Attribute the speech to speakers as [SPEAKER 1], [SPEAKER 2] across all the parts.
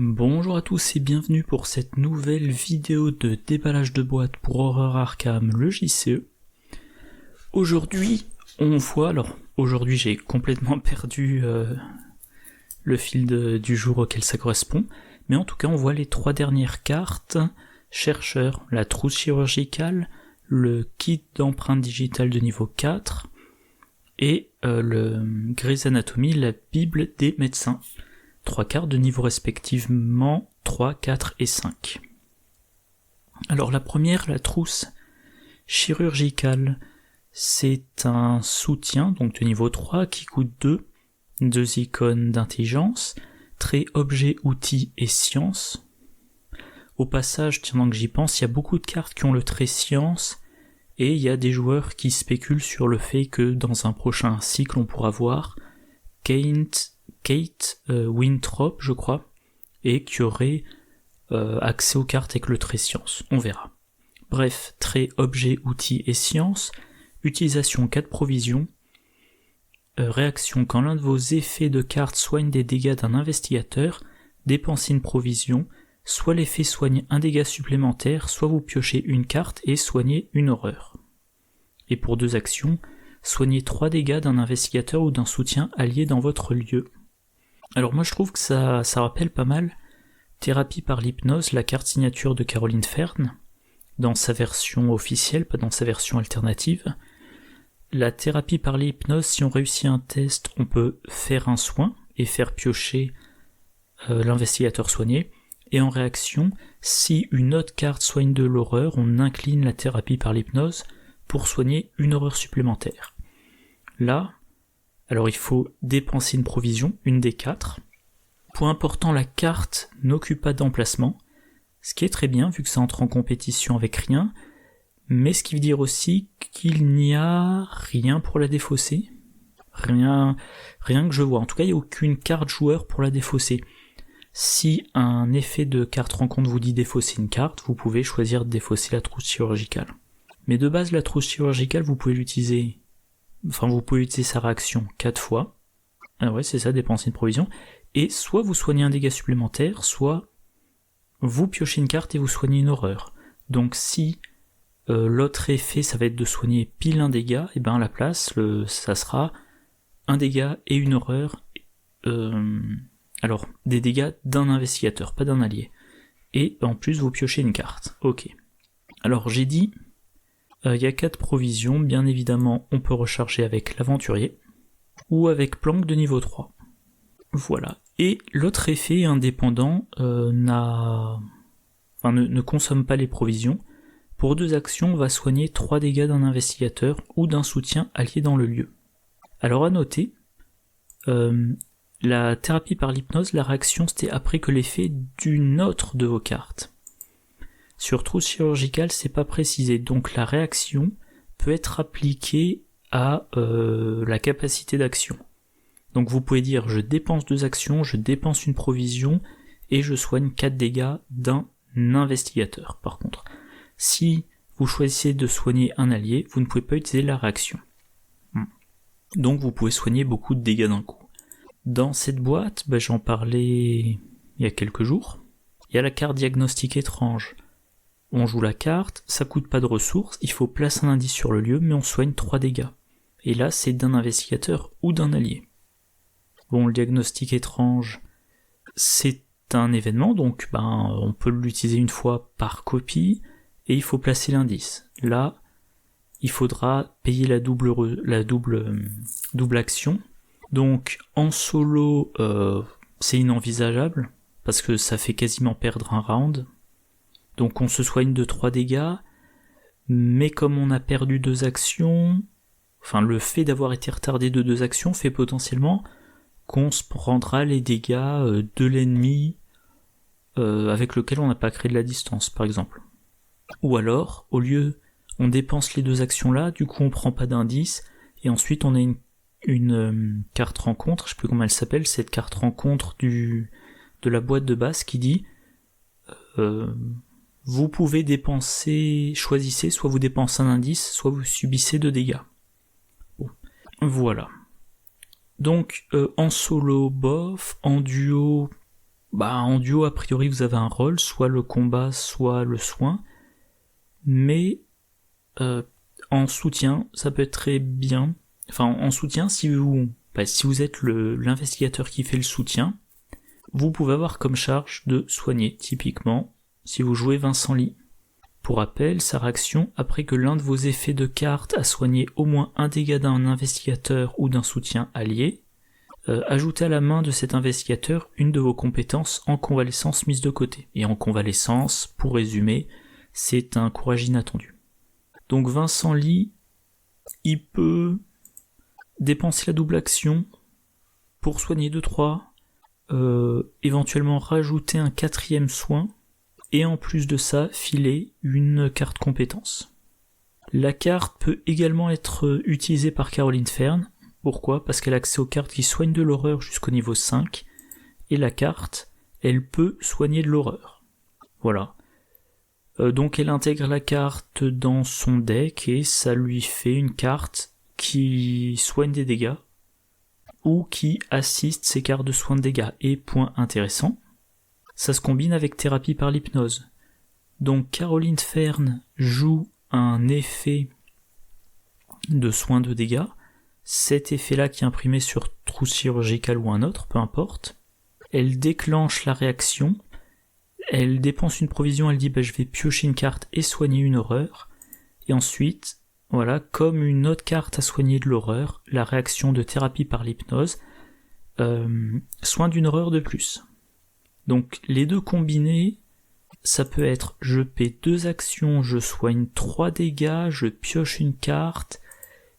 [SPEAKER 1] Bonjour à tous et bienvenue pour cette nouvelle vidéo de déballage de boîtes pour Horror Arkham, le JCE. Aujourd'hui, aujourd'hui j'ai complètement perdu le fil du jour auquel ça correspond, mais en tout cas on voit les trois dernières cartes: Chercheur, la trousse chirurgicale, le kit d'empreinte digitale de niveau 4, et le Grey's Anatomy, la Bible des médecins. 3 cartes de niveau respectivement 3, 4 et 5. Alors la première, la trousse chirurgicale, c'est un soutien donc de niveau 3 qui coûte 2 icônes d'intelligence, trait, objet, outil et science. Au passage, tiens que j'y pense, il y a beaucoup de cartes qui ont le trait science, et il y a des joueurs qui spéculent sur le fait que dans un prochain cycle on pourra voir Kate Winthrop, je crois, et qui aurait accès aux cartes avec le trait science. On verra. Bref, trait, objet, outil et science. Utilisation 4 provisions. Réaction: quand l'un de vos effets de carte soigne des dégâts d'un investigateur, dépensez une provision. Soit l'effet soigne un dégât supplémentaire, soit vous piochez une carte et soignez une horreur. Et pour 2 actions, soignez 3 dégâts d'un investigateur ou d'un soutien allié dans votre lieu. Alors moi je trouve que ça rappelle pas mal Thérapie par l'hypnose, la carte signature de Caroline Fern, dans sa version officielle, pas dans sa version alternative. La thérapie par l'hypnose, si on réussit un test, on peut faire un soin et faire piocher l'investigateur soigné. Et en réaction, si une autre carte soigne de l'horreur, on incline la thérapie par l'hypnose pour soigner une horreur supplémentaire. Là, alors il faut dépenser une provision, une des 4. Point important, la carte n'occupe pas d'emplacement, ce qui est très bien vu que ça entre en compétition avec rien, mais ce qui veut dire aussi qu'il n'y a rien pour la défausser. Rien que je vois. En tout cas, il n'y a aucune carte joueur pour la défausser. Si un effet de carte rencontre vous dit défausser une carte, vous pouvez choisir de défausser la trousse chirurgicale. Mais de base, la trousse chirurgicale, vous pouvez utiliser sa réaction 4 fois. Ah ouais, c'est ça, dépenser une provision. Et soit vous soignez un dégât supplémentaire, soit vous piochez une carte et vous soignez une horreur. Donc si l'autre effet, ça va être de soigner pile un dégât, et ben à la place, ça sera un dégât et une horreur. Alors, des dégâts d'un investigateur, pas d'un allié. Et en plus, vous piochez une carte. Ok. Alors j'ai dit, il y a 4 provisions, bien évidemment, on peut recharger avec l'aventurier, ou avec planque de niveau 3. Voilà. Et l'autre effet indépendant ne consomme pas les provisions. Pour 2 actions, on va soigner 3 dégâts d'un investigateur ou d'un soutien allié dans le lieu. Alors à noter, la thérapie par l'hypnose, la réaction c'était après que l'effet d'une autre de vos cartes. Sur trousse chirurgicale, c'est pas précisé, donc la réaction peut être appliquée à la capacité d'action. Donc vous pouvez dire je dépense 2 actions, je dépense une provision et je soigne 4 dégâts d'un investigateur. Par contre, si vous choisissez de soigner un allié, vous ne pouvez pas utiliser la réaction. Donc vous pouvez soigner beaucoup de dégâts d'un coup. Dans cette boîte, j'en parlais il y a quelques jours, il y a la carte diagnostic étrange. On joue la carte, ça coûte pas de ressources, il faut placer un indice sur le lieu, mais on soigne 3 dégâts. Et là, c'est d'un investigateur ou d'un allié. Bon, le diagnostic étrange, c'est un événement, donc on peut l'utiliser une fois par copie, et il faut placer l'indice. Là, il faudra payer la double action. Donc, en solo, c'est inenvisageable, parce que ça fait quasiment perdre un round. Donc on se soigne de 3 dégâts, mais comme on a perdu 2 actions, le fait d'avoir été retardé de 2 actions fait potentiellement qu'on se prendra les dégâts de l'ennemi avec lequel on n'a pas créé de la distance, par exemple. Ou alors, au lieu, on dépense les 2 actions-là, du coup on prend pas d'indice, et ensuite on a une carte rencontre, je sais plus comment elle s'appelle, cette carte rencontre de la boîte de base qui dit vous pouvez dépenser, choisissez, soit vous dépensez un indice, soit vous subissez 2 dégâts. Bon. Voilà. Donc en solo bof, en duo en duo, a priori, vous avez un rôle, soit le combat, soit le soin, mais en soutien, ça peut être très bien. Enfin, en soutien, si vous êtes l'investigateur qui fait le soutien, vous pouvez avoir comme charge de soigner, typiquement, si vous jouez Vincent Lee. Pour rappel, sa réaction, après que l'un de vos effets de carte a soigné au moins un dégât d'un investigateur ou d'un soutien allié, ajoutez à la main de cet investigateur une de vos compétences en convalescence mise de côté. Et en convalescence, pour résumer, c'est un courage inattendu. Donc Vincent Lee, il peut dépenser la double action pour soigner 2-3, éventuellement rajouter un 4e soin, et en plus de ça, filer une carte compétence. La carte peut également être utilisée par Caroline Fern. Pourquoi ? Parce qu'elle a accès aux cartes qui soignent de l'horreur jusqu'au niveau 5, et la carte, elle peut soigner de l'horreur. Voilà. Donc elle intègre la carte dans son deck, et ça lui fait une carte qui soigne des dégâts, ou qui assiste ses cartes de soins de dégâts. Et point intéressant, ça se combine avec thérapie par l'hypnose. Donc Caroline Fern joue un effet de soins de dégâts, cet effet-là qui est imprimé sur trousse chirurgicale ou un autre, peu importe. Elle déclenche la réaction, elle dépense une provision, elle dit je vais piocher une carte et soigner une horreur, et ensuite, voilà, comme une autre carte a soigné de l'horreur, la réaction de thérapie par l'hypnose, soin d'une horreur de plus. Donc les deux combinés, ça peut être je paie 2 actions, je soigne 3 dégâts, je pioche une carte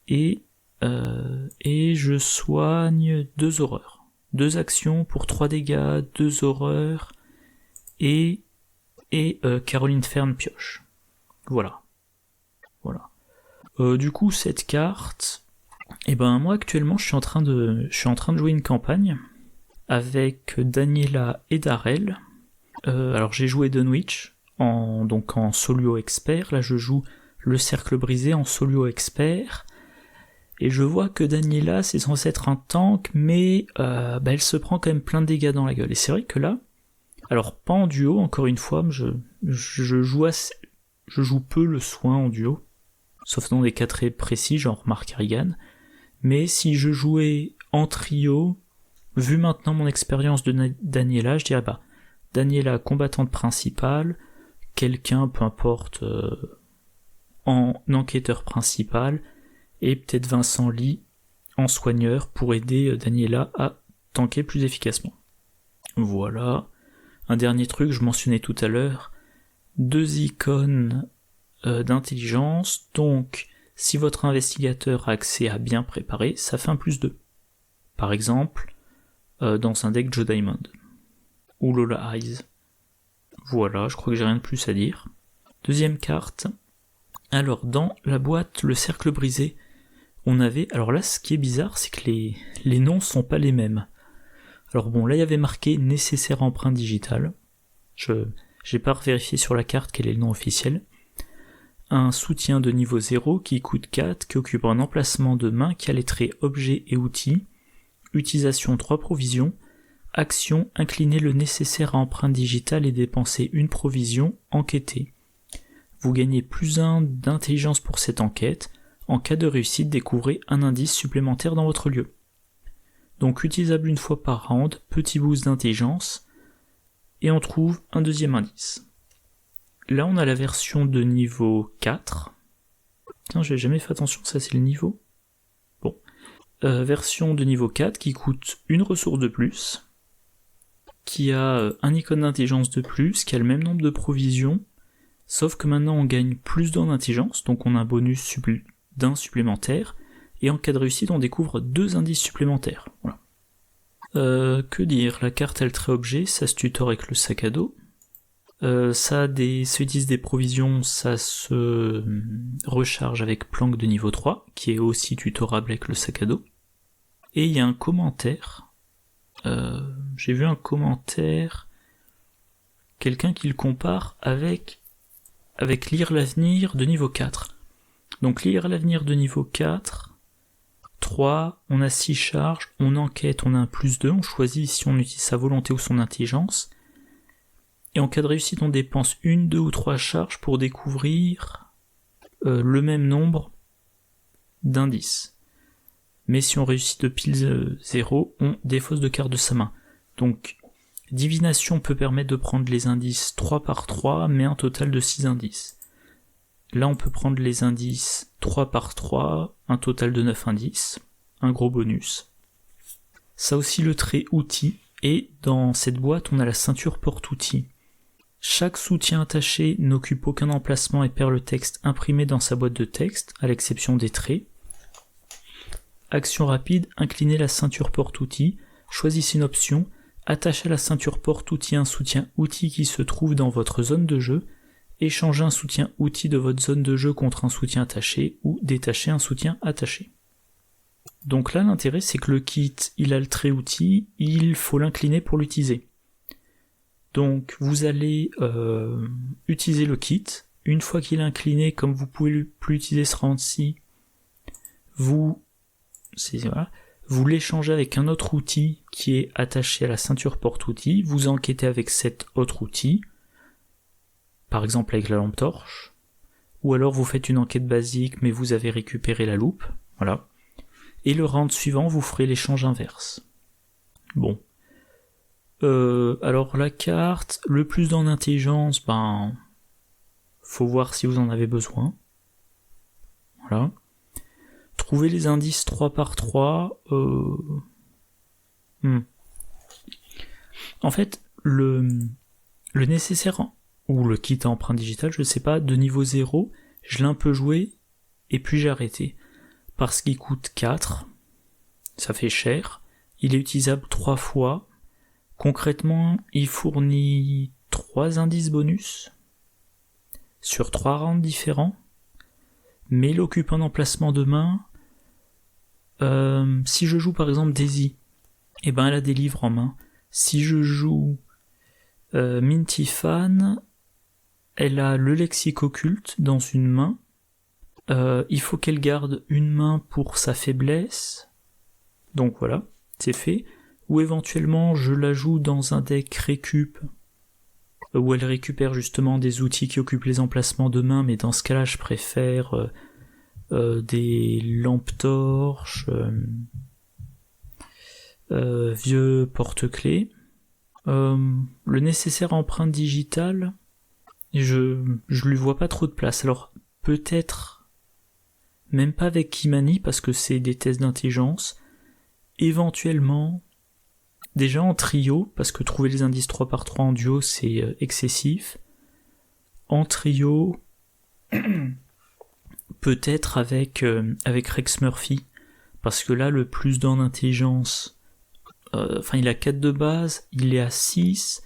[SPEAKER 1] et je soigne 2 horreurs. 2 actions pour 3 dégâts, 2 horreurs et Caroline Fern pioche. Voilà. Du coup cette carte, moi actuellement je suis en train de jouer une campagne avec Daniela et Darrell. Alors j'ai joué Dunwich en soluo expert, là je joue le cercle brisé en soluo expert, et je vois que Daniela c'est censé être un tank, mais elle se prend quand même plein de dégâts dans la gueule, et c'est vrai que là, alors pas en duo, encore une fois, je joue peu le soin en duo, sauf dans des cas très précis, genre Mark Harrigan, mais si je jouais en trio, vu maintenant mon expérience de Daniela, je dirais Daniela combattante principale, quelqu'un, peu importe, en enquêteur principal, et peut-être Vincent Lee en soigneur pour aider Daniela à tanker plus efficacement. Voilà. Un dernier truc, je mentionnais tout à l'heure, 2 icônes d'intelligence, donc si votre investigateur a accès à bien préparer, ça fait un +2. Par exemple, dans un deck Joe Diamond ou Lola Eyes. Voilà, je crois que j'ai rien de plus à dire. Deuxième carte. Alors dans la boîte le cercle brisé, on avait, alors là ce qui est bizarre c'est que les noms sont pas les mêmes. Alors bon, là il y avait marqué nécessaire empreinte digitale. J'ai pas vérifié sur la carte quel est le nom officiel. Un soutien de niveau 0 qui coûte 4, qui occupe un emplacement de main qui a les traits objet et outils. Utilisation 3 provisions. Action, incliner le nécessaire à empreinte digitale et dépenser une provision, enquêter. Vous gagnez +1 d'intelligence pour cette enquête. En cas de réussite, découvrez un indice supplémentaire dans votre lieu. Donc utilisable une fois par round, petit boost d'intelligence, et on trouve un deuxième indice. Là on a la version de niveau 4. Tiens, j'ai jamais fait attention, ça c'est le niveau. Bon. Version de niveau 4 qui coûte une ressource de plus, qui a un icône d'intelligence de plus, qui a le même nombre de provisions, sauf que maintenant on gagne +1 d'intelligence, donc on a un bonus d'un supplémentaire, et en cas de réussite on découvre 2 indices supplémentaires. Voilà. Que dire, la carte elle trait objet, ça se tutore avec le sac à dos. Ça utilise des provisions, ça se recharge avec planque de niveau 3, qui est aussi tutorable avec le sac à dos. Et il y a un commentaire, j'ai vu un commentaire, quelqu'un qui le compare avec Lire l'avenir de niveau 4. Donc Lire l'avenir de niveau 4, 3, on a 6 charges, on enquête, on a un +2, on choisit si on utilise sa volonté ou son intelligence. Et en cas de réussite, on dépense 1, 2 ou 3 charges pour découvrir le même nombre d'indices. Mais si on réussit de pile 0, on défausse de cartes de sa main. Donc, divination peut permettre de prendre les indices 3 par 3, mais un total de 6 indices. Là, on peut prendre les indices 3 par 3, un total de 9 indices, un gros bonus. Ça aussi le trait outils, et dans cette boîte, on a la ceinture porte-outils. Chaque soutien attaché n'occupe aucun emplacement et perd le texte imprimé dans sa boîte de texte, à l'exception des traits. Action rapide, inclinez la ceinture porte-outils, choisissez une option, attachez à la ceinture porte-outils un soutien outil qui se trouve dans votre zone de jeu, échangez un soutien outil de votre zone de jeu contre un soutien attaché ou détachez un soutien attaché. Donc là, l'intérêt, c'est que le kit, il a le trait outil, il faut l'incliner pour l'utiliser. Donc vous allez utiliser le kit. Une fois qu'il est incliné, comme vous pouvez plus utiliser ce round-ci, vous l'échangez avec un autre outil qui est attaché à la ceinture porte-outil, vous enquêtez avec cet autre outil, par exemple avec la lampe torche, ou alors vous faites une enquête basique mais vous avez récupéré la loupe, voilà. Et le round suivant, vous ferez l'échange inverse. Bon. Alors la carte, le plus dans l'intelligence, faut voir si vous en avez besoin. Voilà. Trouver les indices 3 par 3. En fait, le nécessaire, ou le kit à empreinte digitale, je sais pas, de niveau 0, je l'ai un peu joué, et puis j'ai arrêté. Parce qu'il coûte 4, ça fait cher, il est utilisable 3 fois, concrètement, il fournit 3 indices bonus, sur 3 rounds différents, mais il occupe un emplacement de main. Si je joue par exemple Daisy, elle a des livres en main. Si je joue Minty Fan, elle a le lexique occulte dans une main. Il faut qu'elle garde une main pour sa faiblesse. Donc voilà, c'est fait. Ou éventuellement je la joue dans un deck récup, où elle récupère justement des outils qui occupent les emplacements de main, mais dans ce cas-là je préfère des lampes torches, vieux porte-clés. Le nécessaire empreinte digitale, je lui vois pas trop de place. Alors peut-être même pas avec Kimani parce que c'est des tests d'intelligence. Éventuellement, déjà en trio, parce que trouver les indices 3 par 3 en duo c'est excessif. En trio, peut-être avec Rex Murphy, parce que là le plus dans l'intelligence, il a 4 de base, il est à 6,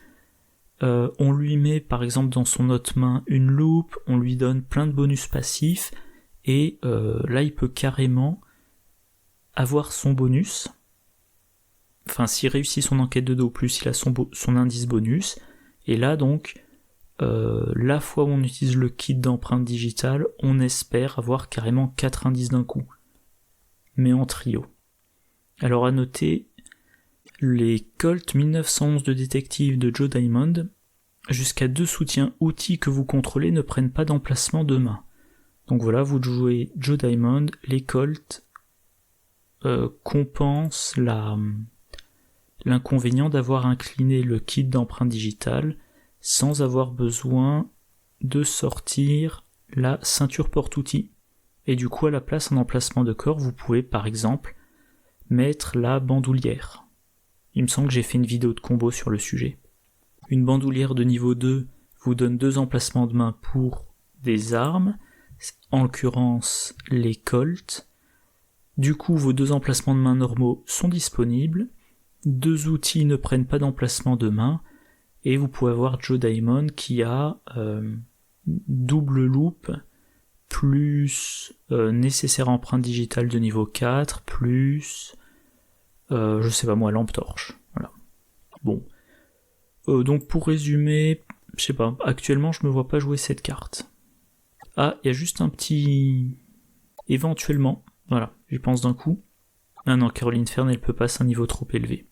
[SPEAKER 1] on lui met par exemple dans son autre main une loupe, on lui donne plein de bonus passifs, et là il peut carrément avoir son bonus. Enfin, s'il réussit son enquête de 2 ou plus, il a son indice bonus. Et là, donc, la fois où on utilise le kit d'empreinte digitale, on espère avoir carrément 4 indices d'un coup. Mais en trio. Alors à noter, les Colt 1911 de détective de Joe Diamond, jusqu'à 2 soutiens outils que vous contrôlez ne prennent pas d'emplacement de main. Donc voilà, vous jouez Joe Diamond, les Colt compensent l'inconvénient d'avoir incliné le kit d'empreinte digitale sans avoir besoin de sortir la ceinture porte-outils. Et du coup, à la place, en emplacement de corps, vous pouvez par exemple mettre la bandoulière. Il me semble que j'ai fait une vidéo de combo sur le sujet. Une bandoulière de niveau 2 vous donne 2 emplacements de main pour des armes, en l'occurrence les Colt. Du coup, vos 2 emplacements de main normaux sont disponibles. 2 outils ne prennent pas d'emplacement de main, et vous pouvez avoir Joe Diamond qui a double loupe, plus nécessaire empreinte digitale de niveau 4, plus je sais pas moi, lampe torche. Voilà. Bon. Donc pour résumer, je sais pas, actuellement je me vois pas jouer cette carte. Ah, il y a juste un petit... Éventuellement, voilà, j'y pense d'un coup. Ah non, Caroline Fern, elle peut pas, c'est un niveau trop élevé.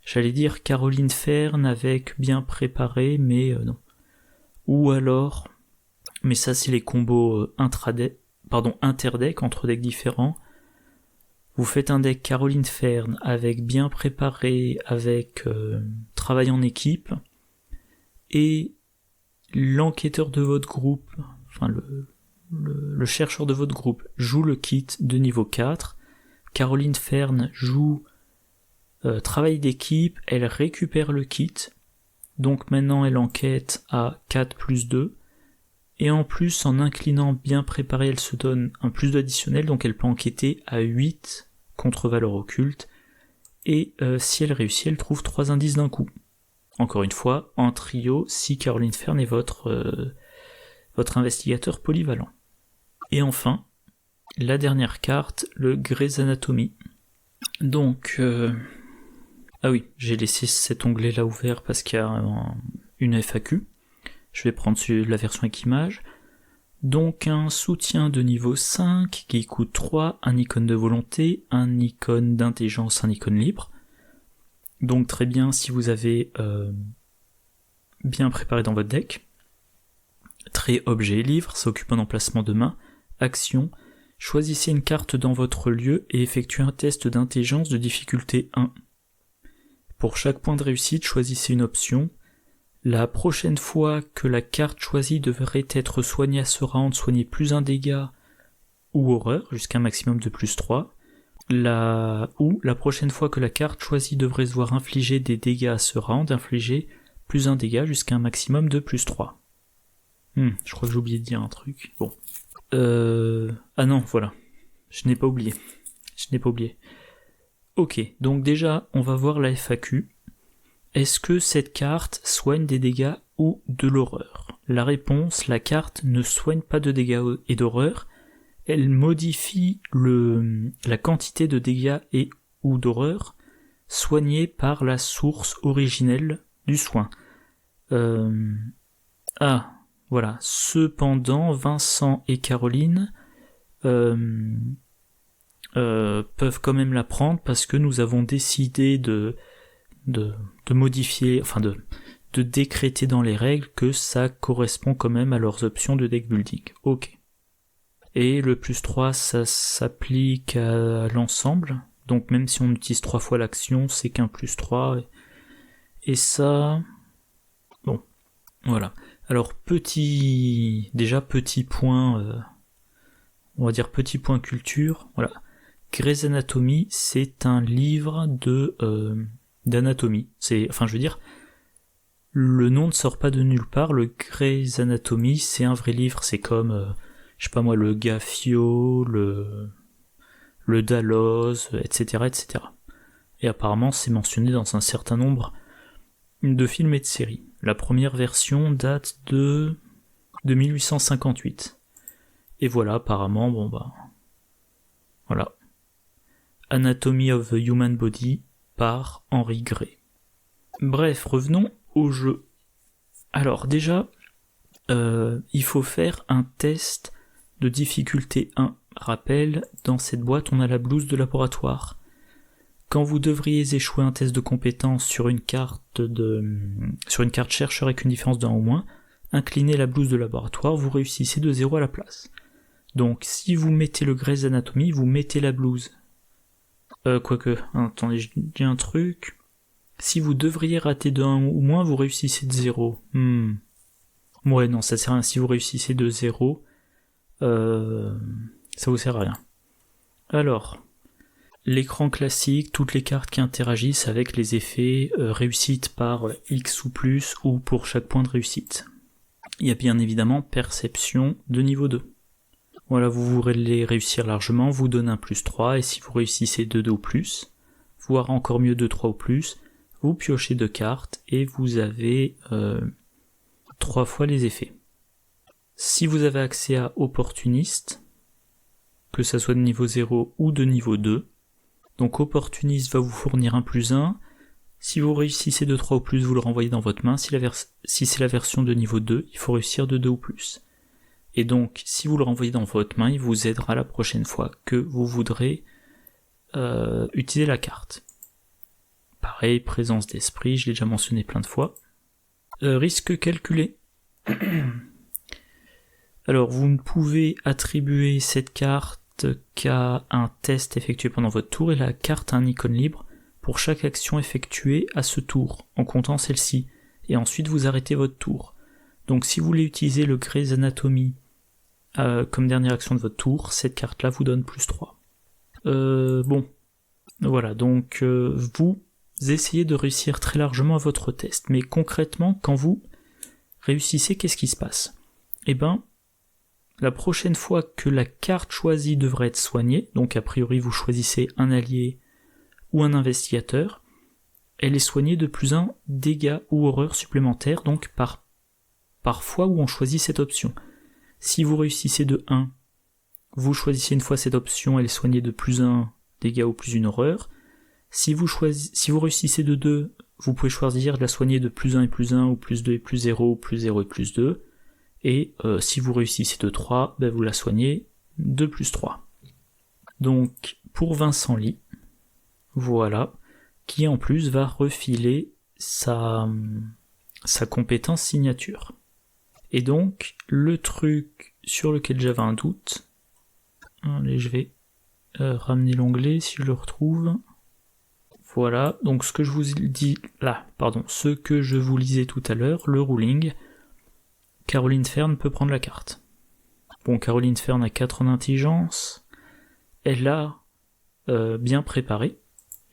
[SPEAKER 1] J'allais dire Caroline Fern avec bien préparé, mais non. Ou alors, mais ça c'est les combos interdeck, entre decks différents. Vous faites un deck Caroline Fern avec bien préparé, avec travail en équipe, et l'enquêteur de votre groupe, enfin le chercheur de votre groupe joue le kit de niveau 4, Caroline Fern joue travail d'équipe, elle récupère le kit, donc maintenant elle enquête à 4 plus 2, et en plus en inclinant bien préparé elle se donne un plus 2 additionnel, donc elle peut enquêter à 8 contre valeur occulte, et si elle réussit elle trouve 3 indices d'un coup. Encore une fois, en trio, si Caroline Fern est votre investigateur polyvalent. Et enfin, la dernière carte, le Grey's Anatomy. Donc, ah oui, j'ai laissé cet onglet là ouvert parce qu'il y a une FAQ. Je vais prendre la version avec image. Donc un soutien de niveau 5 qui coûte 3, un icône de volonté, un icône d'intelligence, un icône libre. Donc très bien si vous avez bien préparé dans votre deck. Trait objet livre, ça occupe un emplacement de main. Action, choisissez une carte dans votre lieu et effectuez un test d'intelligence de difficulté 1. Pour chaque point de réussite, choisissez une option. La prochaine fois que la carte choisie devrait être soignée à ce round, soignez plus un dégât ou horreur, jusqu'à un maximum de plus 3. La prochaine fois que la carte choisie devrait se voir infliger des dégâts à ce round, infliger plus un dégât jusqu'à un maximum de plus 3. Je crois que j'ai oublié de dire un truc. Bon. Ah non, voilà. Je n'ai pas oublié. Ok, donc déjà, on va voir la FAQ. Est-ce que cette carte soigne des dégâts ou de l'horreur ? La réponse, la carte ne soigne pas de dégâts et d'horreur. Elle modifie la quantité de dégâts et ou d'horreur soignée par la source originelle du soin. Voilà. Cependant, Vincent et Caroline peuvent quand même la prendre parce que nous avons décidé de modifier, enfin de décréter dans les règles que ça correspond quand même à leurs options de deck building. Ok. Et le plus 3, ça s'applique à l'ensemble. Donc même si on utilise 3 fois l'action, c'est qu'un plus 3. Et ça... Bon, voilà. Alors petit point... on va dire petit point culture. Voilà. Grey's Anatomy, c'est un livre d'anatomie. Le nom ne sort pas de nulle part. Le Grey's Anatomy, c'est un vrai livre. C'est comme... le Gaffio, le Dalloz, etc., etc. Et apparemment, c'est mentionné dans un certain nombre de films et de séries. La première version date de 1858. Et voilà, apparemment, voilà. Anatomy of the Human Body par Henry Gray. Bref, revenons au jeu. Alors déjà, il faut faire un test de difficulté 1. Rappel, dans cette boîte, on a la blouse de laboratoire. Quand vous devriez échouer un test de compétence sur une carte chercheur avec une différence de 1 ou moins, inclinez la blouse de laboratoire, vous réussissez de 0 à la place. Donc, si vous mettez le Grey's Anatomy, vous mettez la blouse. Attendez, je dis un truc. Si vous devriez rater de 1 ou moins, vous réussissez de 0. Ouais, non, ça sert à rien. Si vous réussissez de 0, ça vous sert à rien. Alors, l'écran classique, toutes les cartes qui interagissent avec les effets réussite par X ou plus, ou pour chaque point de réussite. Il y a bien évidemment perception de niveau 2. Voilà, vous voulez réussir largement, vous donne un plus 3, et si vous réussissez de 2 ou plus, voire encore mieux de 3 ou plus, vous piochez 2 cartes, et vous avez 3 fois les effets. Si vous avez accès à opportuniste, que ça soit de niveau 0 ou de niveau 2, donc opportuniste va vous fournir un plus 1, si vous réussissez de 3 ou plus, vous le renvoyez dans votre main, si c'est la version de niveau 2, il faut réussir de 2 ou plus. Et donc, si vous le renvoyez dans votre main, il vous aidera la prochaine fois que vous voudrez utiliser la carte. Pareil, présence d'esprit, je l'ai déjà mentionné plein de fois. Risque calculé. Alors, vous ne pouvez attribuer cette carte qu'à un test effectué pendant votre tour, et la carte a un icône libre pour chaque action effectuée à ce tour, en comptant celle-ci, et ensuite vous arrêtez votre tour. Donc si vous voulez utiliser le Grey's Anatomy comme dernière action de votre tour, cette carte-là vous donne plus 3. Bon, voilà, donc vous essayez de réussir très largement à votre test, mais concrètement, quand vous réussissez, qu'est-ce qui se passe ? Eh ben, la prochaine fois que la carte choisie devrait être soignée, donc a priori vous choisissez un allié ou un investigateur, elle est soignée de plus 1 dégâts ou horreur supplémentaire, donc par fois où on choisit cette option. Si vous réussissez de 1, vous choisissez une fois cette option, elle est soignée de plus 1 dégâts ou plus 1 horreur. Si vous réussissez de 2, vous pouvez choisir de la soigner de plus 1 et plus 1, ou plus 2 et plus 0, ou plus 0 et plus 2. Et si vous réussissez de 3, ben vous la soignez de plus 3. Donc, pour Vincent Lee, voilà, qui en plus va refiler sa compétence signature. Et donc, le truc sur lequel j'avais un doute, allez, je vais ramener l'onglet si je le retrouve. Voilà, donc ce que je vous lisais tout à l'heure, le ruling, Caroline Fern peut prendre la carte. Bon, Caroline Fern a 4 en intelligence, elle a bien préparé,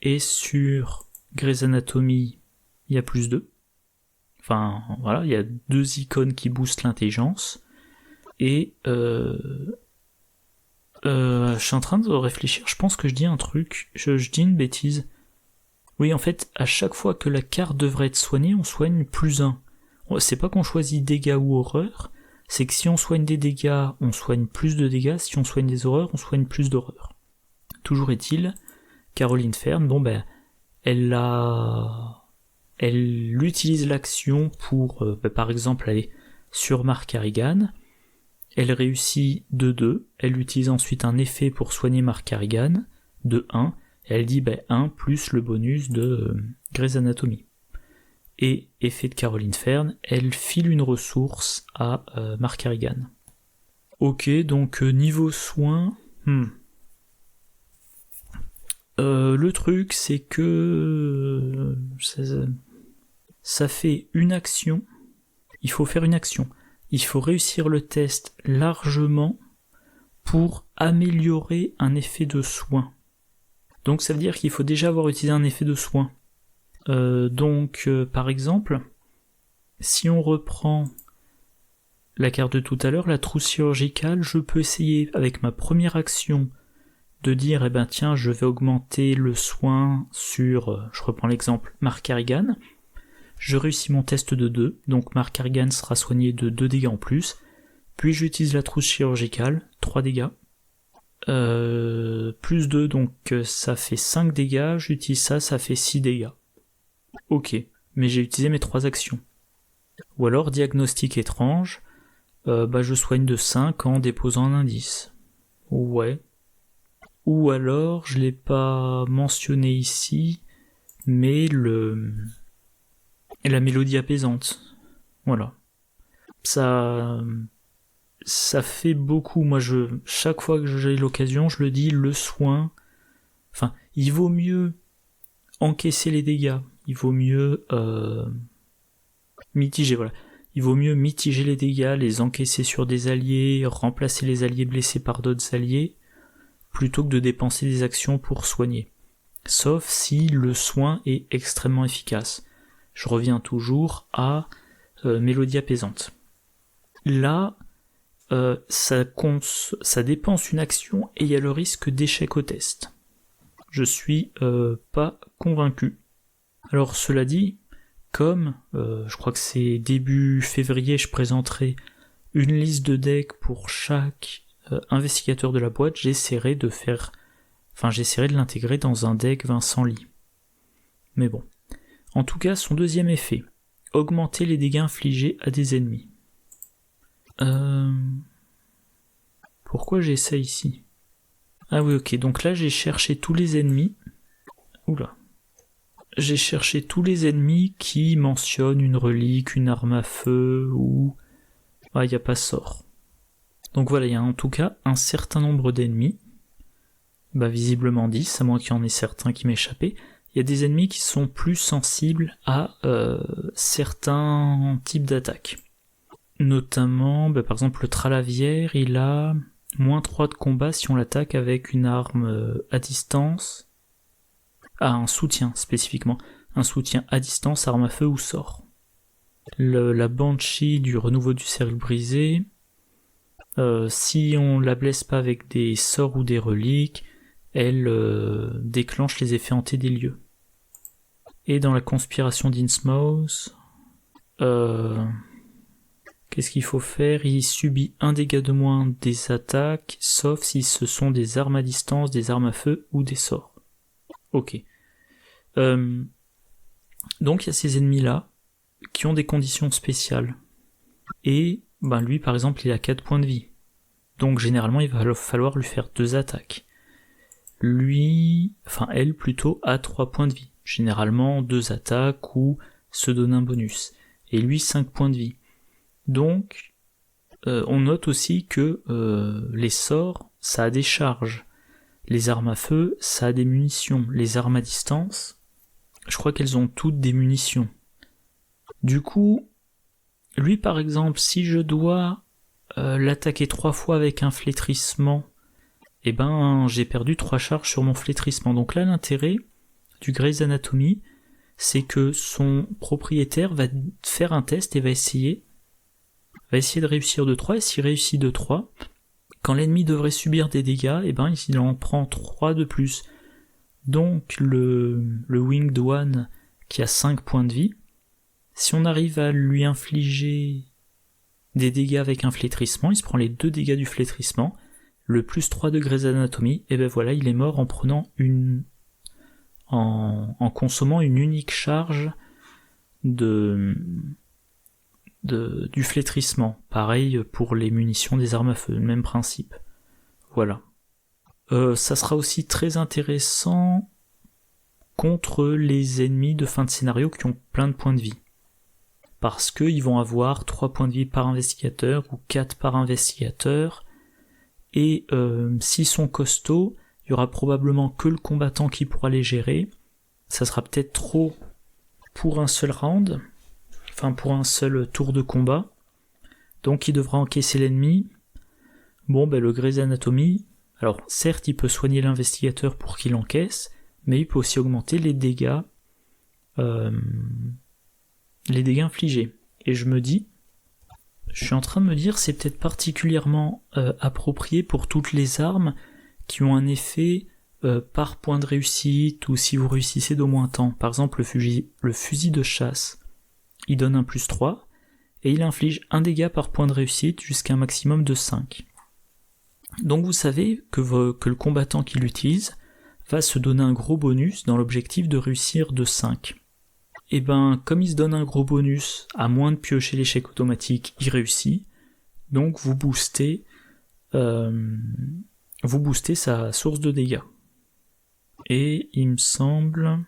[SPEAKER 1] et sur Grey's Anatomy, il y a plus 2. Enfin, voilà, il y a 2 icônes qui boostent l'intelligence, et je suis en train de réfléchir, je pense que je dis un truc, je dis une bêtise. Oui, en fait, à chaque fois que la carte devrait être soignée, on soigne plus 1. C'est pas qu'on choisit dégâts ou horreur, c'est que si on soigne des dégâts, on soigne plus de dégâts, si on soigne des horreurs, on soigne plus d'horreurs. Toujours est-il, Caroline Fern, bon ben, elle utilise l'action pour, par exemple, aller sur Mark Harrigan, elle réussit de 2, elle utilise ensuite un effet pour soigner Mark Harrigan, de 1, et elle dit 1 plus le bonus de Grey's Anatomy. Et effet de Caroline Fern, elle file une ressource à Mark Harrigan. Ok, donc niveau soins, le truc c'est que ça fait une action, il faut faire une action, il faut réussir le test largement pour améliorer un effet de soin. Donc ça veut dire qu'il faut déjà avoir utilisé un effet de soin. Par exemple, si on reprend la carte de tout à l'heure, la trousse chirurgicale, je peux essayer avec ma première action de dire, tiens, je vais augmenter le soin sur, je reprends l'exemple, Mark Harrigan. Je réussis mon test de 2, donc Mark Harrigan sera soigné de 2 dégâts en plus. Puis j'utilise la trousse chirurgicale, 3 dégâts. Plus 2, donc ça fait 5 dégâts, j'utilise ça fait 6 dégâts. Ok, mais j'ai utilisé mes 3 actions. Ou alors, diagnostic étrange, je soigne de 5 en déposant un indice. Ouais. Ou alors, je l'ai pas mentionné ici, mais la mélodie apaisante. Voilà. Ça fait beaucoup. Moi, chaque fois que j'ai l'occasion, je le dis, le soin. Enfin, il vaut mieux encaisser les dégâts. Il vaut mieux mitiger, voilà. Il vaut mieux mitiger les dégâts, les encaisser sur des alliés, remplacer les alliés blessés par d'autres alliés, plutôt que de dépenser des actions pour soigner. Sauf si le soin est extrêmement efficace. Je reviens toujours à mélodie apaisante. Là, ça dépense une action et il y a le risque d'échec au test. Je suis pas convaincu. Alors cela dit, comme je crois que c'est début février, je présenterai une liste de decks pour chaque investigateur de la boîte, j'essaierai de l'intégrer dans un deck Vincent Lee. Mais bon. En tout cas, son deuxième effet, augmenter les dégâts infligés à des ennemis. Pourquoi j'ai ça ici ? Ah oui, ok, donc là j'ai cherché tous les ennemis. Oula. J'ai cherché tous les ennemis qui mentionnent une relique, une arme à feu ou... Ah, il n'y a pas sort. Donc voilà, il y a en tout cas un certain nombre d'ennemis. Bah visiblement 10, à moins qu'il y en ait certains qui m'échappaient. Il y a des ennemis qui sont plus sensibles à certains types d'attaques. Notamment, par exemple le Tralavière, il a -3 de combat si on l'attaque avec une arme à distance. Ah, un soutien spécifiquement. Un soutien à distance, arme à feu ou sort. La Banshee du renouveau du cercle brisé, si on la blesse pas avec des sorts ou des reliques, elle déclenche les effets hantés des lieux. Et dans la conspiration d'Innsmouth, qu'est-ce qu'il faut faire? Il subit un dégât de moins des attaques, sauf si ce sont des armes à distance, des armes à feu ou des sorts. Ok. Donc il y a ces ennemis-là qui ont des conditions spéciales. Et lui par exemple il a 4 points de vie. Donc généralement il va falloir lui faire 2 attaques. Elle plutôt, a 3 points de vie. Généralement 2 attaques ou se donne un bonus. Et lui 5 points de vie. Donc on note aussi que les sorts, ça a des charges. Les armes à feu, ça a des munitions. Les armes à distance, je crois qu'elles ont toutes des munitions. Du coup, lui par exemple, si je dois l'attaquer 3 fois avec un flétrissement, j'ai perdu 3 charges sur mon flétrissement. Donc là, l'intérêt du Grey's Anatomy, c'est que son propriétaire va faire un test et va essayer de réussir de 3, et s'il réussit de 3, quand l'ennemi devrait subir des dégâts, il en prend 3 de plus. Donc le Winged One qui a 5 points de vie, si on arrive à lui infliger des dégâts avec un flétrissement, il se prend les 2 dégâts du flétrissement, le plus 3 de Grey's Anatomy, et voilà, il est mort en prenant en consommant une unique charge du flétrissement. Pareil pour les munitions des armes à feu, le même principe. Voilà. Ça sera aussi très intéressant contre les ennemis de fin de scénario qui ont plein de points de vie. Parce qu'ils vont avoir 3 points de vie par investigateur ou 4 par investigateur. Et s'ils sont costauds, il y aura probablement que le combattant qui pourra les gérer. Ça sera peut-être trop pour un seul round, pour un seul tour de combat. Donc il devra encaisser l'ennemi. Le Grey's Anatomy, alors certes il peut soigner l'investigateur pour qu'il encaisse, mais il peut aussi augmenter les dégâts infligés. Et je suis en train de me dire, c'est peut-être particulièrement approprié pour toutes les armes qui ont un effet par point de réussite, ou si vous réussissez d'au moins tant. Par exemple, le fusil de chasse, il donne un plus 3, et il inflige un dégât par point de réussite jusqu'à un maximum de 5. Donc vous savez que le combattant qui l'utilise va se donner un gros bonus dans l'objectif de réussir de 5. Comme il se donne un gros bonus, à moins de piocher l'échec automatique, il réussit. Donc vous boostez sa source de dégâts. Et il me semble...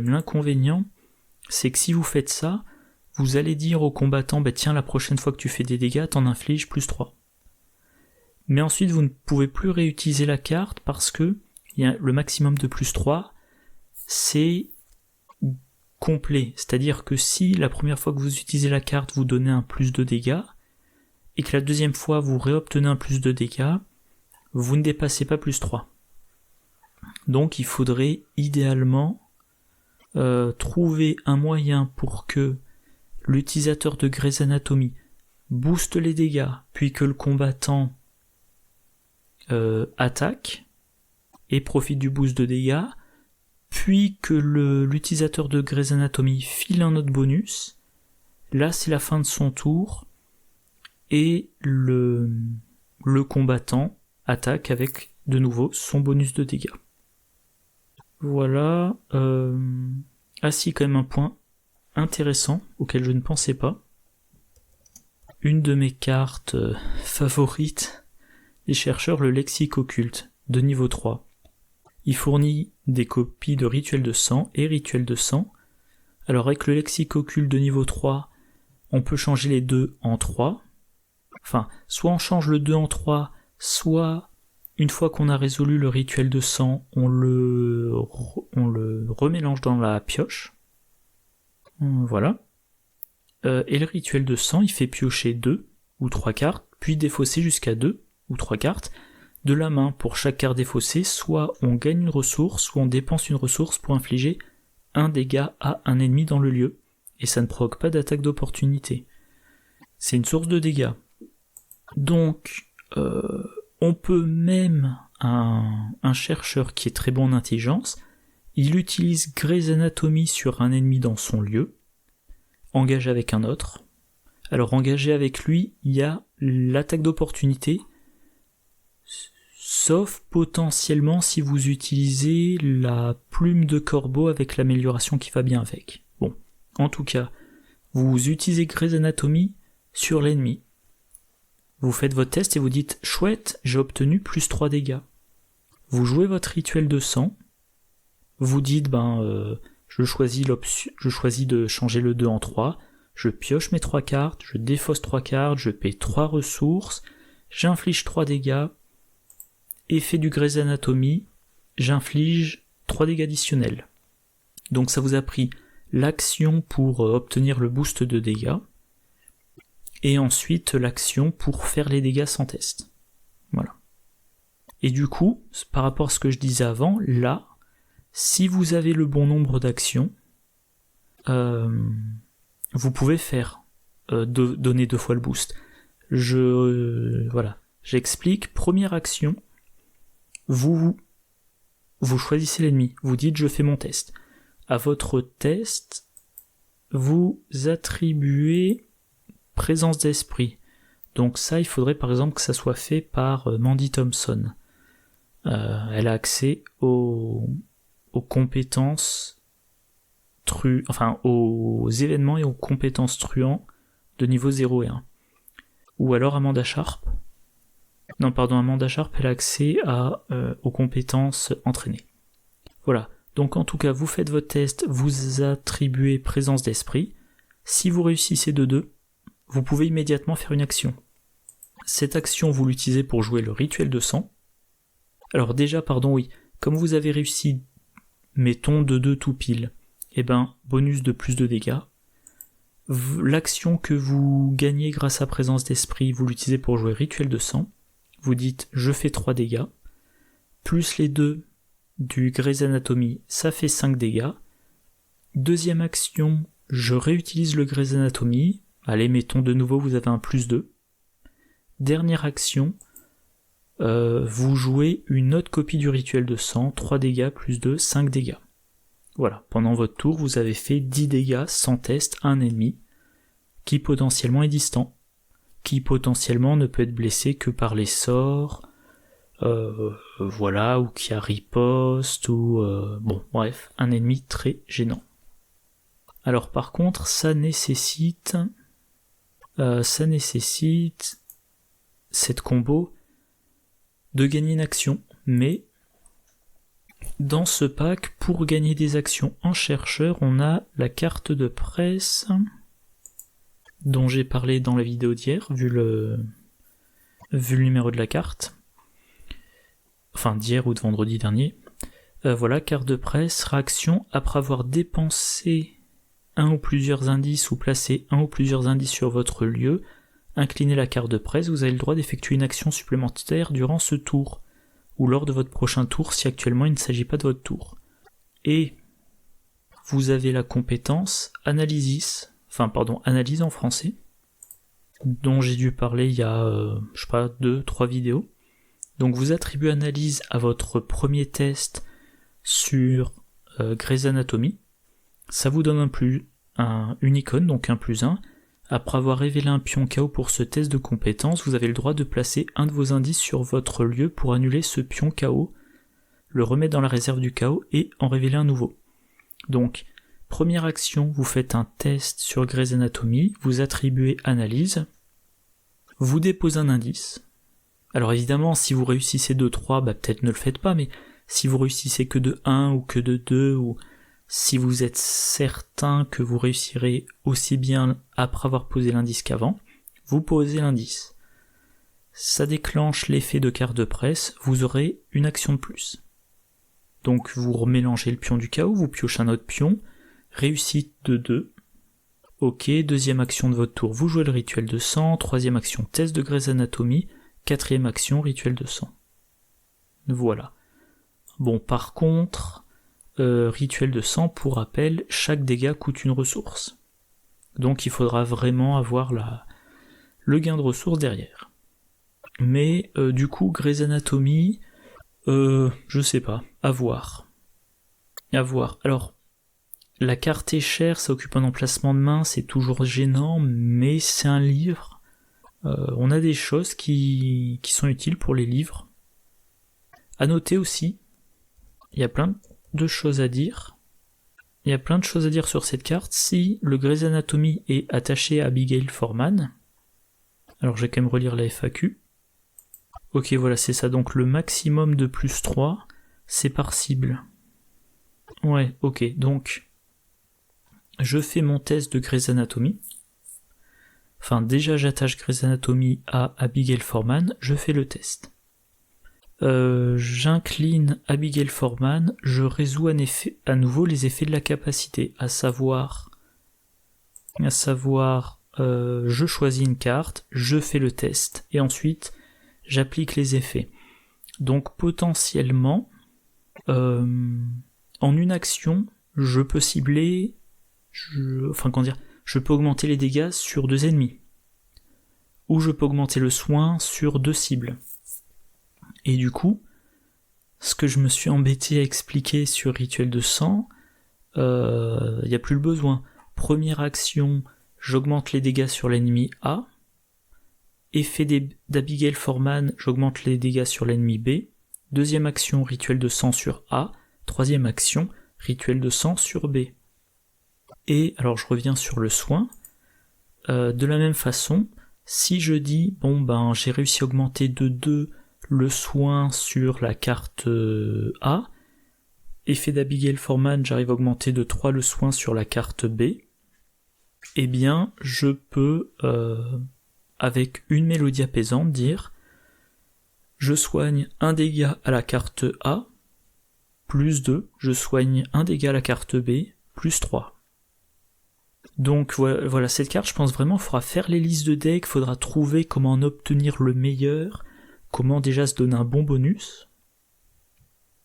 [SPEAKER 1] l'inconvénient, c'est que si vous faites ça, vous allez dire au combattant, tiens, la prochaine fois que tu fais des dégâts, t'en infliges plus 3. Mais ensuite, vous ne pouvez plus réutiliser la carte parce que le maximum de plus 3, c'est complet. C'est-à-dire que si la première fois que vous utilisez la carte, vous donnez un plus de dégâts, et que la deuxième fois, vous réobtenez un plus de dégâts, vous ne dépassez pas plus 3. Donc il faudrait idéalement trouver un moyen pour que l'utilisateur de Grey's Anatomy booste les dégâts, puis que le combattant attaque et profite du boost de dégâts, puis que l'utilisateur de Grey's Anatomy file un autre bonus. Là c'est la fin de son tour et le combattant attaque avec de nouveau son bonus de dégâts. Voilà. Ah si, quand même un point intéressant auquel je ne pensais pas. une de mes cartes favorites des chercheurs, le lexique occulte, de niveau 3. Il fournit des copies de rituels de sang et rituels de sang. Alors avec le lexique occulte de niveau 3, on peut changer les 2 en 3. Enfin, soit on change le 2 en 3, soit une fois qu'on a résolu le rituel de sang, on le remélange dans la pioche. Voilà. Et le rituel de sang, il fait piocher 2 ou 3 cartes, puis défausser jusqu'à 2 ou 3 cartes de la main pour chaque carte défaussée. Soit on gagne une ressource, soit on dépense une ressource pour infliger un dégât à un ennemi dans le lieu. Et ça ne provoque pas d'attaque d'opportunité. C'est une source de dégâts. Donc, on peut même, un chercheur qui est très bon en intelligence, il utilise Grey's Anatomy sur un ennemi dans son lieu, engage avec un autre. Alors engagé avec lui, il y a l'attaque d'opportunité, sauf potentiellement si vous utilisez la plume de corbeau avec l'amélioration qui va bien avec. Bon, en tout cas, vous utilisez Grey's Anatomy sur l'ennemi. Vous faites votre test et vous dites « Chouette, j'ai obtenu plus 3 dégâts ». Vous jouez votre rituel de sang, vous dites je choisis de changer le 2 en 3, je pioche mes 3 cartes, je défausse 3 cartes, je paie 3 ressources, j'inflige 3 dégâts, effet du Grey's Anatomy, j'inflige 3 dégâts additionnels. Donc ça vous a pris l'action pour obtenir le boost de dégâts, et ensuite l'action pour faire les dégâts sans test. Voilà. Et du coup, par rapport à ce que je disais avant, là, si vous avez le bon nombre d'actions, vous pouvez faire donner 2 fois le boost. Voilà. J'explique. Première action, vous choisissez l'ennemi. Vous dites je fais mon test. À votre test, vous attribuez présence d'esprit. Donc ça, il faudrait par exemple que ça soit fait par Mandy Thompson. Elle a accès aux compétences aux événements et aux compétences truands de niveau 0 et 1. Ou alors Amanda Sharp. Amanda Sharp, elle a accès aux compétences entraînées. Voilà. Donc en tout cas, vous faites votre test, vous attribuez présence d'esprit. Si vous réussissez de 2, vous pouvez immédiatement faire une action. Cette action, vous l'utilisez pour jouer le rituel de sang. Alors déjà, comme vous avez réussi, mettons de 2 tout pile, bonus de plus de dégâts. L'action que vous gagnez grâce à présence d'esprit, vous l'utilisez pour jouer rituel de sang. Vous dites je fais 3 dégâts, plus les 2 du Grey's Anatomy, ça fait 5 dégâts. Deuxième action, je réutilise le Grey's Anatomy. Allez, mettons de nouveau, vous avez un plus 2. Dernière action, vous jouez une autre copie du rituel de sang, 3 dégâts plus 2, 5 dégâts. Voilà, pendant votre tour, vous avez fait 10 dégâts sans test à un ennemi, qui potentiellement est distant, qui potentiellement ne peut être blessé que par les sorts, ou qui a riposte, bref, un ennemi très gênant. Alors par contre, ça nécessite cette combo de gagner une action, mais dans ce pack, pour gagner des actions en chercheur, on a la carte de presse dont j'ai parlé dans la vidéo d'hier, vu le numéro de la carte, enfin d'hier ou de vendredi dernier. Carte de presse, réaction après avoir dépensé un ou plusieurs indices ou placé un ou plusieurs indices sur votre lieu, inclinez la carte de presse, vous avez le droit d'effectuer une action supplémentaire durant ce tour, ou lors de votre prochain tour si actuellement il ne s'agit pas de votre tour. Et vous avez la compétence analyse en français, dont j'ai dû parler il y a, 2-3 vidéos. Donc vous attribuez analyse à votre premier test sur Grey's Anatomy. Ça vous donne une icône, donc un plus 1. Après avoir révélé un pion KO pour ce test de compétence, vous avez le droit de placer un de vos indices sur votre lieu pour annuler ce pion KO, le remettre dans la réserve du KO et en révéler un nouveau. Donc, première action, vous faites un test sur Grey's Anatomy, vous attribuez analyse, vous déposez un indice. Alors évidemment, si vous réussissez de 3, peut-être ne le faites pas, mais si vous réussissez que de 1 ou que de 2, ou si vous êtes certain que vous réussirez aussi bien après avoir posé l'indice qu'avant, vous posez l'indice. Ça déclenche l'effet de carte de presse, vous aurez une action de plus. Donc vous remélangez le pion du chaos, vous piochez un autre pion, réussite de 2. Ok, deuxième action de votre tour, vous jouez le rituel de sang, troisième action, test de Grey's Anatomy, quatrième action, rituel de sang. Voilà. Bon, par contre, rituel de sang, pour rappel, chaque dégât coûte une ressource. Donc il faudra vraiment avoir le gain de ressources derrière. Mais du coup, Grey's Anatomy, je sais pas, à voir. Alors, la carte est chère, ça occupe un emplacement de main, c'est toujours gênant, mais c'est un livre. On a des choses qui sont utiles pour les livres. À noter aussi, il y a plein de choses à dire. Il y a plein de choses à dire sur cette carte. Si le Grey's Anatomy est attaché à Abigail Foreman, alors je vais quand même relire la FAQ. Ok, voilà, c'est ça. Donc le maximum de plus 3, c'est par cible. Ouais, ok. Donc, je fais mon test de Grey's Anatomy. Enfin, déjà j'attache Grey's Anatomy à Abigail Foreman, je fais le test. J'incline Abigail Foreman, je résous à nouveau les effets de la capacité, à savoir, je choisis une carte, je fais le test, et ensuite j'applique les effets. Donc potentiellement, en une action, je peux cibler, je peux augmenter les dégâts sur 2 ennemis, ou je peux augmenter le soin sur 2 cibles. Et du coup, ce que je me suis embêté à expliquer sur Rituel de sang, y a plus le besoin. Première action, j'augmente les dégâts sur l'ennemi A. Effet d'Abigail Foreman, j'augmente les dégâts sur l'ennemi B. Deuxième action, Rituel de sang sur A. Troisième action, Rituel de sang sur B. Et alors je reviens sur le soin. De la même façon, si je dis, j'ai réussi à augmenter de 2 le soin sur la carte A, effet d'Abigail Foreman, j'arrive à augmenter de 3 le soin sur la carte B, eh bien, je peux, avec une mélodie apaisante, dire je soigne un dégât à la carte A, plus 2, je soigne un dégât à la carte B, plus 3. Donc voilà, cette carte, je pense vraiment, il faudra faire les listes de decks, il faudra trouver comment en obtenir le meilleur, comment déjà se donner un bon bonus,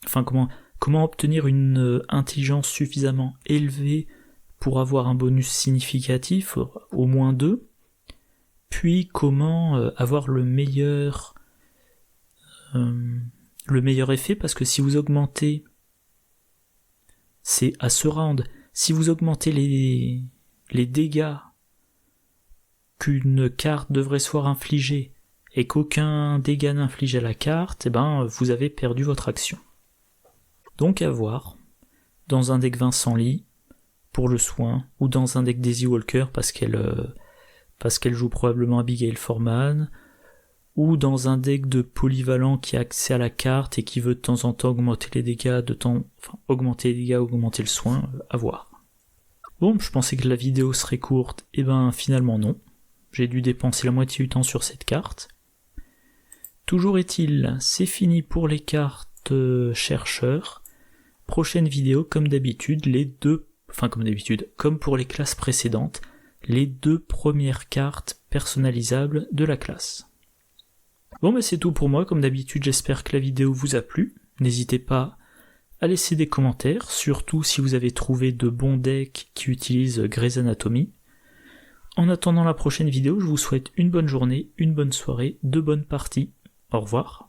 [SPEAKER 1] enfin comment obtenir une intelligence suffisamment élevée pour avoir un bonus significatif, au moins 2, puis comment avoir le meilleur effet, parce que si vous augmentez, c'est à ce round, si vous augmentez les dégâts qu'une carte devrait se voir infliger et qu'aucun dégât n'inflige à la carte, vous avez perdu votre action. Donc à voir, dans un deck Vincent Lee, pour le soin, ou dans un deck Daisy Walker, parce qu'elle joue probablement Abigail Foreman, ou dans un deck de polyvalent qui a accès à la carte et qui veut de temps en temps augmenter les dégâts, augmenter le soin, à voir. Bon, je pensais que la vidéo serait courte, finalement non. J'ai dû dépenser la moitié du temps sur cette carte. Toujours est-il, c'est fini pour les cartes chercheurs. Prochaine vidéo, comme d'habitude, comme pour les classes précédentes, les 2 premières cartes personnalisables de la classe. Bon, c'est tout pour moi, comme d'habitude, j'espère que la vidéo vous a plu. N'hésitez pas à laisser des commentaires, surtout si vous avez trouvé de bons decks qui utilisent Grey's Anatomy. En attendant la prochaine vidéo, je vous souhaite une bonne journée, une bonne soirée, de bonnes parties. Au revoir.